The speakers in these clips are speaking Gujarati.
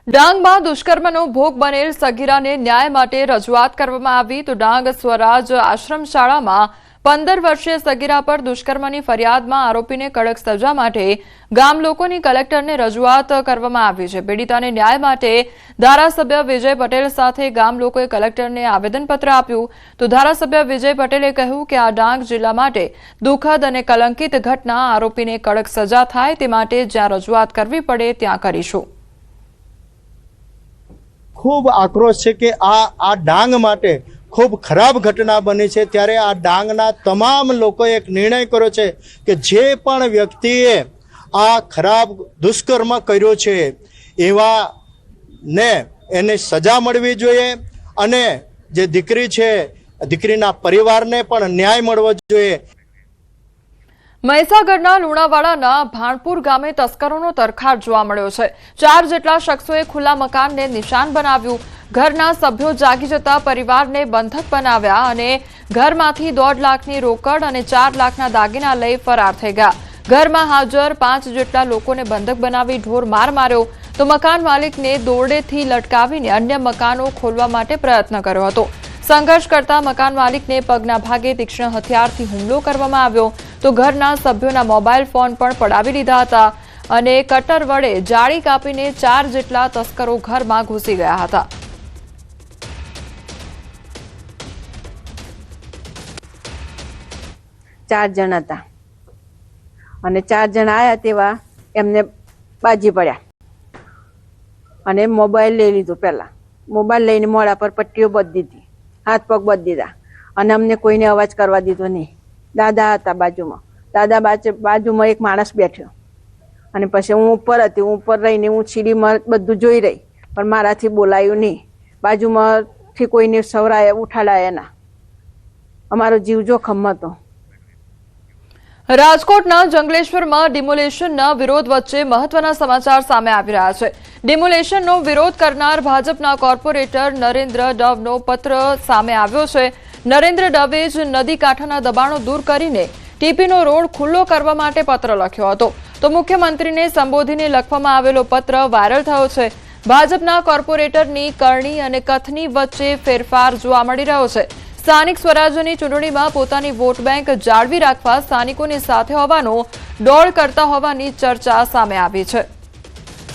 ડાંગમાં દુષ્કર્મનો ભોગ બનેલ સગીરાને ન્યાય માટે રજૂઆત કરવામાં આવી તો ડાંગ સ્વરાજ આશ્રમ શાળામાં 15 વર્ષીય સગીરા પર દુષ્કર્મની ફરિયાદમાં આરોપીને કડક સજા માટે ગામ લોકોની કલેક્ટરને રજૂઆત કરવામાં આવી છે। પીડિતાને ન્યાય માટે ધારાસભ્ય વિજય પટેલ સાથે ગામ લોકોએ કલેક્ટરને આવેદનપત્ર આપ્યું તો ધારાસભ્ય વિજય પટેલે કહ્યું કે આ ડાંગ જિલ્લા માટે દુઃખદ અને કલંકિત ઘટના, આરોપીને કડક સજા થાય તે માટે જ્યાં રજૂઆત કરવી પડે ત્યાં કરીશું। खूब आक्रोश है कि आ डांग माटे खूब खराब घटना बनी है। त्यारे आ डांगना तमाम लोग एक निर्णय कर्यो छे कि जे पण व्यक्तिए आ खराब दुष्कर्म कर्यो छे एवा ने एने सजा मळवी जोईए अने जे दीकरी छे दीकरीना परिवारने पण न्याय मळवो जोईए। મહીસાગરના લુણાવાડાના ભાણપુર ગામે તસ્કરોનો તરખાટ જોવા મળ્યો છે। 4 જેટલા શખ્સોએ ખુલ્લા મકાનને નિશાન બનાવ્યું, ઘરના સભ્યો જાગી જતા પરિવારને બંધક બનાવ્યા અને ઘરમાંથી 1.5 લાખની રોકડ અને 4 લાખના દાગીના લઈ ફરાર થઈ ગયા। ઘરમાં હાજર 5 જેટલા લોકોને બંધક બનાવી ઢોર માર માર્યો તો મકાન માલિકને દોરડેથી લટકાવીને અન્ય મકાનો ખોલવા માટે પ્રયત્ન કર્યો હતો। સંઘર્ષ કરતા મકાન માલિકને પગના ભાગે તીક્ષ્ણ હથિયારથી હુમલો કરવામાં આવ્યો તો ઘરના સભ્યોના મોબાઈલ ફોન પણ પડાવી લીધા હતા અને કટર વડે જાળી કાપીને 4 જેટલા તસ્કરો ઘરમાં ઘૂસી ગયા હતા। ચાર જણ હતા અને 4 જણ આયા તેવા એમને બાજી પડ્યા અને મોબાઈલ લઈ લીધો। પહેલા મોબાઈલ લઈને મોઢા પર પટ્ટીઓ બાંધી દીધી, હાથ પગ બાંધી દીધા અને અમને કોઈને અવાજ કરવા દીધો નહીં। દાદા હતા બાજુમાં, દાદા બાજુમાં એક માણસ બેઠો અને પછી હું ઉપર હતી, હું ઉપર રહીને હું સીડીમાં બધું જોઈ રહી પણ મારાથી બોલાયું નહીં। બાજુમાંથી કોઈને સવરાયા ઉઠાડાયા ના, અમારો જીવ જોખમમાં હતો। રાજકોટના જંગલેશ્વરમાં ડિમોલેશનના વિરોધ વચ્ચે મહત્વના સમાચાર સામે આવી રહ્યા છે। ડિમોલેશનનો વિરોધ કરનાર ભાજપના કોર્પોરેટર નરેન્દ્ર ડવનો પત્ર સામે આવ્યો છે। નરેન્દ્ર ડવે જ નદી કાંઠાના દબાણો દૂર કરીને ટીપીનો રોડ ખુલ્લો કરવા માટે પત્ર લખ્યો હતો તો મુખ્યમંત્રીને સંબોધીને લખવામાં આવેલો પત્ર વાયરલ થયો છે। ભાજપના કોર્પોરેટરની કરણી અને કથની વચ્ચે ફેરફાર જોવા મળી રહ્યો છે। સ્થાનિક સ્વરાજ્યની ચૂંટણીમાં પોતાની વોટ બેંક જાળવી રાખવા સ્થાનિકોની સાથે હોવાનો દોડ કરતા હોવાની ચર્ચા સામે આવી છે।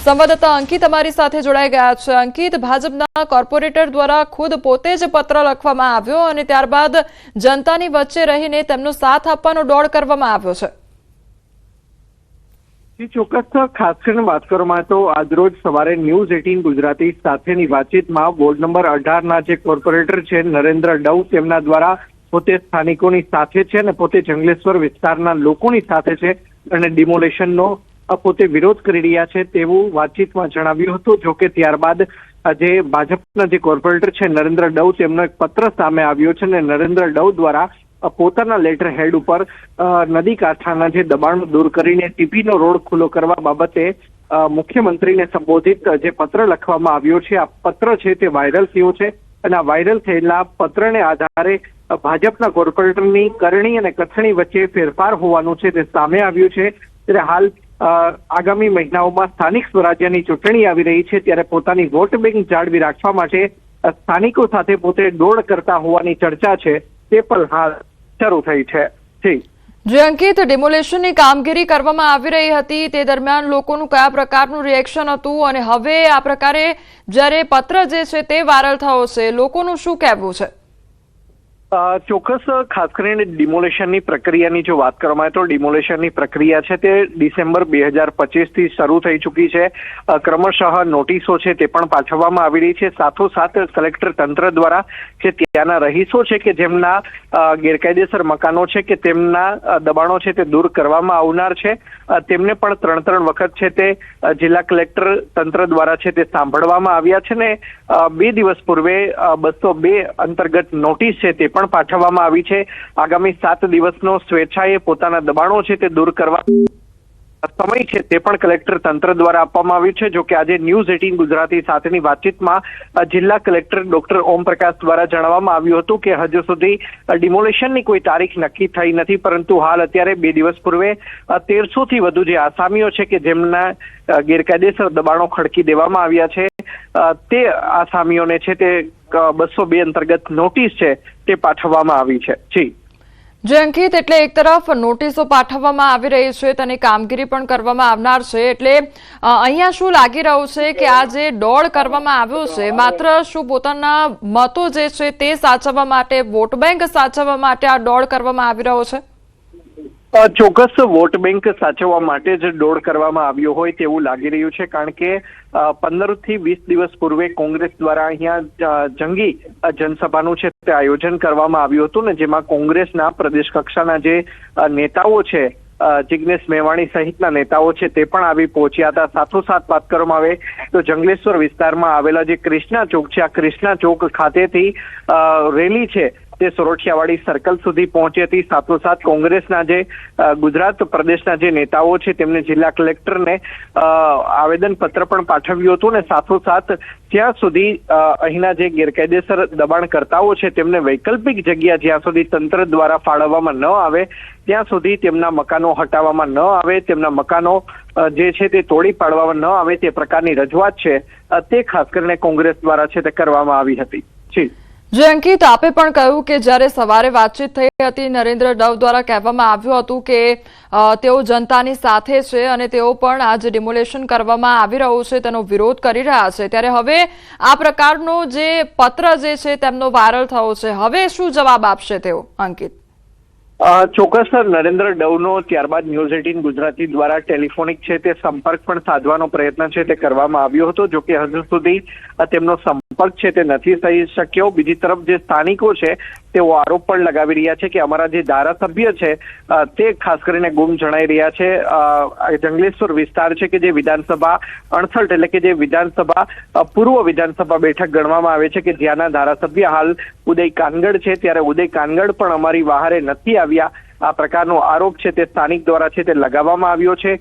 સંવાદદાતા અંકિત અમારી સાથે જોડાઈ ગયા છે। અંકિત, ભાજપના કોર્પોરેટર દ્વારા ખુદ પોતે જ પત્ર લખવામાં આવ્યો અને ત્યારબાદ જનતાની વચ્ચે રહીને તેમનો સાથ આપવાનો દોડ કરવામાં આવ્યો છે। ચોક્કસ ખાસ કરીને વાત કરવામાં તો આજરોજ સવારે ન્યૂઝ 18 ગુજરાતી સાથેની વાતચીતમાં વોર્ડ નંબર 18 ના જે કોર્પોરેટર છે નરેન્દ્ર ડવ તેમના દ્વારા પોતે સ્થાનિકોની સાથે છે અને પોતે જંગલેશ્વર વિસ્તારના લોકોની સાથે છે અને ડિમોલેશનનો પોતે વિરોધ કરી રહ્યા છે તેવું વાતચીતમાં જણાવ્યું હતું। જો કે ત્યારબાદ જે ભાજપના જે કોર્પોરેટર છે નરેન્દ્ર ડવ તેમનો એક પત્ર સામે આવ્યો છે અને નરેન્દ્ર ડવ દ્વારા પોતાના લેટર હેડ ઉપર નદી કાંઠાના જે દબાણો દૂર કરીને ટીપીનો રોડ ખુલ્લો કરવા બાબતે મુખ્યમંત્રીને સંબોધિત જે પત્ર લખવામાં આવ્યો છે, આ પત્ર છે તે વાયરલ થયો છે અને આ વાયરલ થયેલા પત્રને આધારે ભાજપના કોર્પોરેટરની કરણી અને કથણી વચ્ચે ફેરફાર હોવાનું છે તે સામે આવ્યું છે। ત્યારે હાલ આગામી મહિનાઓમાં સ્થાનિક સ્વરાજ્યની ચૂંટણી આવી રહી છે ત્યારે પોતાની વોટ બેંક જાળવી રાખવા માટે સ્થાનિકો સાથે પોતે દોડ કરતા હોવાની ચર્ચા છે તે પણ હાલ શરૂ થઈ છે। જે અંકિત, ડિમોલેશનની કામગીરી કરવામાં આવી રહી હતી તે દરમિયાન લોકોનું કયા પ્રકારનું રિએક્શન હતું અને હવે આ પ્રકારે જ્યારે પત્ર જે છે તે વાયરલ થયો છે, લોકોનું શું કહેવું છે? ચોક્કસ ખાસ કરીને ડિમોલેશનની પ્રક્રિયાની જો વાત કરવામાં આવે તો ડિમોલેશનની પ્રક્રિયા છે તે ડિસેમ્બર 2025 થી શરૂ થઈ ચૂકી છે। ક્રમશઃ નોટિસો છે તે પણ પાઠવવામાં આવી રહી છે। સાથોસાથ કલેક્ટર તંત્ર દ્વારા જે ત્યાંના રહીશો છે કે જેમના ગેરકાયદેસર મકાનો છે કે તેમના દબાણો છે તે દૂર કરવામાં આવનાર છે તેમને પણ 3 વખત છે તે જિલ્લા કલેક્ટર તંત્ર દ્વારા છે તે સાંભળવામાં આવ્યા છે ને 2 દિવસ પૂર્વે 202 અંતર્ગત નોટિસ છે તે પણ પાઠવવામાં આવી છે। આગામી 7 દિવસનો સ્વેચ્છાએ પોતાના દબાણો છે તે દૂર કરવા સમય છે તે પણ કલેક્ટર તંત્ર દ્વારા આપવામાં આવ્યું છે. જો કે આજે ન્યૂઝ 18 ગુજરાતી સાથેની વાતચીતમાં જિલ્લા કલેક્ટર ડોક્ટર ઓમ પ્રકાશ દ્વારા જણાવવામાં આવ્યું હતું કે હજુ સુધી ડિમોલેશનની કોઈ તારીખ નક્કી થઈ નથી, પરંતુ હાલ અત્યારે 2 દિવસ પૂર્વે 1300 થી વધુ જે આસામીઓ છે કે જેમના ગેરકાયદેસર દબાણો ખડકી દેવામાં આવ્યા છે તે આસામીઓને છે તે 202 અંતર્ગત નોટિસ છે તે પાઠવવામાં આવી છે. જી અંકિત, એટલે એક તરફ નોટિસો પાઠવવામાં આવી રહી છે તેની કામગીરી પણ કરવામાં આવનાર છે, એટલે અહીંયા શું લાગી રહ્યું છે કે આ જે દોડ કરવામાં આવ્યો છે માત્ર શું પોતાના મતો જે છે તે સાચવવા માટે, વોટ બેંક સાચવવા માટે આ દોડ કરવામાં આવી રહ્યો છે? ચોક્કસ વોટ બેંક સાચવવા માટે જ દોડ કરવામાં આવ્યો હોય તેવું લાગી રહ્યું છે, કારણ કે 15 થી 20 દિવસ પૂર્વે કોંગ્રેસ દ્વારા અહીંયા જંગી જનસભાનું છે તે આયોજન કરવામાં આવ્યું હતું ને જેમાં કોંગ્રેસના પ્રદેશ કક્ષાના જે નેતાઓ છે, જિગ્નેશ મેવાણી સહિતના નેતાઓ છે તે પણ આવી પહોંચ્યા હતા. સાથોસાથ વાત કરવામાં આવે તો જંગલેશ્વર વિસ્તારમાં આવેલા જે ક્રિષ્ના ચોક છે, આ ક્રિષ્ના ચોક ખાતેથી રેલી છે તે સોરઠિયાવાડી સર્કલ સુધી પહોંચી હતી. સાથોસાથ કોંગ્રેસના જે ગુજરાત પ્રદેશના જે નેતાઓ છે તેમને જિલ્લા કલેક્ટરને આવેદનપત્ર પણ પાઠવ્યું હતું ને સાથોસાથ જ્યાં સુધી અહીંના જે ગેરકાયદેસર દબાણકર્તાઓ છે તેમને વૈકલ્પિક જગ્યા જ્યાં સુધી તંત્ર દ્વારા ફાળવવામાં ન આવે ત્યાં સુધી તેમના મકાનો હટાવવામાં ન આવે, તેમના મકાનો જે છે તે તોડી પાડવામાં ન આવે તે પ્રકારની રજૂઆત છે તે ખાસ કરીને કોંગ્રેસ દ્વારા છે તે કરવામાં આવી હતી. જી અંકિત, આપે પણ કહ્યું કે જ્યારે સવારે વાતચીત થઈ હતી નરેન્દ્ર ડવ દ્વારા કહેવામાં આવ્યું હતું કે તેઓ જનતાની સાથે છે અને તેઓ પણ આ જે ડિમોલેશન કરવામાં આવી રહ્યું છે તેનો વિરોધ કરી રહ્યા છે, ત્યારે હવે આ પ્રકારનો જે પત્ર જે છે તેમનો વાયરલ થયો છે, હવે શું જવાબ આપશે તેઓ? અંકિત, ચોક્કસ નરેન્દ્ર ડવનો ત્યારબાદ ન્યૂઝ 18 ગુજરાતી દ્વારા ટેલિફોનિક છે તે સંપર્ક પણ સાધવાનો પ્રયત્ન છે તે કરવામાં આવ્યો હતો. જો કે હજુ સુધી તેમનો સંપર્ક છે તે નથી થઈ શક્યો. બીજી તરફ જે સ્થાનિકો છે તેઓ આરોપ પણ લગાવી રહ્યા છે કે અમારા જે ધારાસભ્ય છે તે ખાસ કરીને ગુમ જણાઈ રહ્યા છે. જંગલેશ્વર વિસ્તાર છે કે જે વિધાનસભા 68 એટલે કે જે વિધાનસભા પૂર્વ વિધાનસભા બેઠક ગણવામાં આવે છે કે જ્યાંના ધારાસભ્ય હાલ ઉદય કાનગડ છે, ત્યારે ઉદય કાનગડ પણ અમારી વહારે નથી આવ્યા, આ પ્રકારનો આરોપ છે તે સ્થાનિક દ્વારા છે તે લગાવવામાં આવ્યો છે.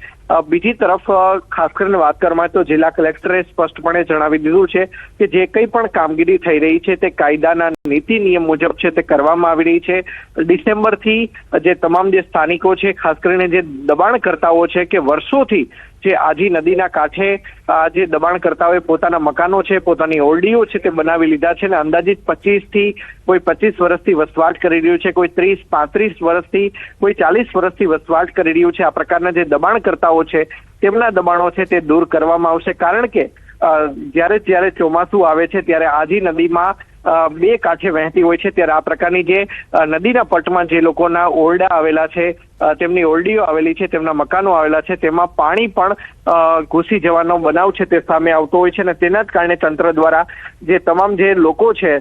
બીજી તરફ ખાસ કરીને વાત કરવામાં તો જિલ્લા કલેક્ટરે સ્પષ્ટપણે જણાવી દીધું છે કે જે કંઈ પણ કામગીરી થઈ રહી છે તે કાયદાના નીતિ નિયમ મુજબ છે તે કરવામાં આવી રહી છે. ડિસેમ્બરથી જે તમામ જે સ્થાનિકો છે, ખાસ કરીને જે દબાણકર્તાઓ છે કે વર્ષોથી જે આજી નદીના કાંઠે જે દબાણકર્તાઓએ પોતાના મકાનો છે, પોતાની ઓરડીઓ છે તે બનાવી લીધા છે ને અંદાજિત 25 થી કોઈ 25 વર્ષથી વસવાટ કરી રહ્યું છે, કોઈ 30-35 વર્ષથી, કોઈ 40 વર્ષથી વસવાટ કરી રહ્યું છે. આ પ્રકારના જે દબાણકર્તાઓ છે તેમના દબાણો છે તે દૂર કરવામાં આવશે, કારણ કે જ્યારે ચોમાસું આવે છે ત્યારે આજી નદીમાં બે કાંઠે વહેતી હોય છે, ત્યારે આ પ્રકારની જે નદીના પટમાં જે લોકોના ઓરડા આવેલા છે, તેમની ઓરડીઓ આવેલી છે, તેમના મકાનો આવેલા છે, તેમાં પાણી પણ ઘૂસી જવાનો બનાવ છે તે સામે આવતો હોય છે અને તેના જ કારણે તંત્ર દ્વારા જે તમામ જે લોકો છે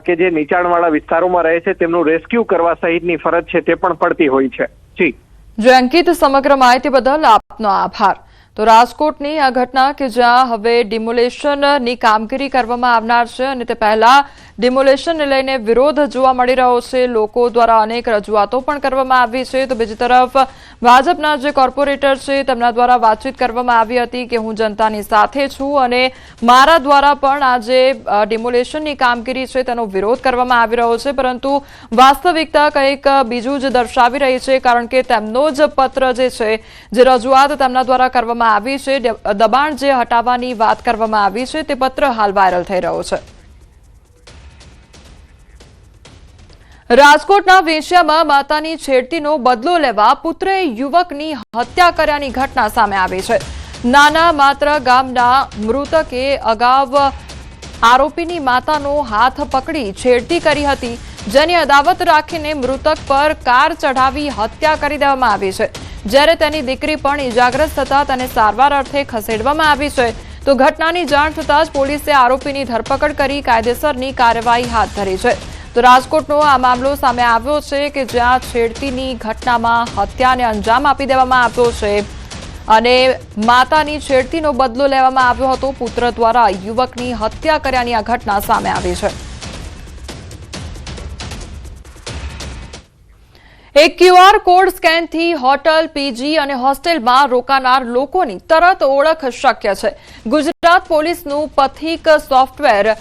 કે જે નીચાણવાળા વિસ્તારોમાં રહે છે તેમનું રેસ્ક્યુ કરવા સહિતની ફરજ છે તે પણ પડતી હોય છે. જી અંકિત, સમગ્ર માહિતી બદલ આપનો આભાર. તો રાજકોટની આ ઘટના કે જ્યાં હવે ડિમોલેશનની કામગીરી કરવામાં આવનાર છે અને તે પહેલા ડિમોલેશનને લઈને વિરોધ જોવા મળી રહ્યો છે, લોકો દ્વારા અનેક રજૂઆતો પણ કરવામાં આવી છે. તો બીજી તરફ ભાજપના જે કોર્પોરેટર છે તેમના દ્વારા વાતચીત કરવામાં આવી હતી કે હું જનતાની સાથે છું અને મારા દ્વારા પણ આ જે ડિમોલેશનની કામગીરી છે તેનો વિરોધ કરવામાં આવી રહ્યો છે, પરંતુ વાસ્તવિકતા કંઈક બીજું જ દર્શાવી રહી છે, કારણ કે તેમનો જ પત્ર જે છે, જે રજૂઆત તેમના દ્વારા કરવામાં આવી છે, દબાણ જે હટાવવાની વાત કરવામાં આવી છે, તે પત્ર હાલ વાયરલ થઈ રહ્યો છે. રાજકોટના વેશ્યામાં માતાની છેડતીનો બદલો લેવા પુત્રએ યુવકની હત્યા કર્યાની ઘટના સામે આવી છે. નાના માત્ર ગામના મૃતકે અગાઉ આરોપીની માતાનો હાથ પકડી છેડતી કરી હતી, જેની અદાવત રાખીને મૃતક પર કાર ચઢાવી હત્યા કરી દેવામાં આવી છે. જ્યારે તેની દીકરી પણ ઇજાગ્રસ્ત થતા તેને સારવાર અર્થે ખસેડવામાં આવી છે. તો ઘટનાની જાણ થતાં જ પોલીસે આરોપીની ધરપકડ કરી કાયદેસરની કાર્યવાહી હાથ ધરી છે. તો રાજકોટનો આ મામલો સામે આવ્યો છે કે જ્યાં છેડતીની ઘટનામાં હત્યાને અંજામ આપી દેવામાં આવ્યો છે અને માતાની છેડતીનો બદલો લેવામાં આવ્યો હતો. પુત્ર દ્વારા યુવકની હત્યા કર્યાની આ ઘટના સામે આવી છે. એક ક્યુઆર કોડ સ્કેનથી હોટલ, પીજી અને હોસ્ટેલમાં રોકાનાર લોકોની તરત ઓળખ શક્ય છે. ગુજરાત પોલીસનું પથિક સોફ્ટવેર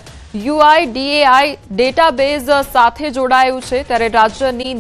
UIDAI ડેટાબેઝ સાથે જોડાયું છે, ત્યારે રાજ્યની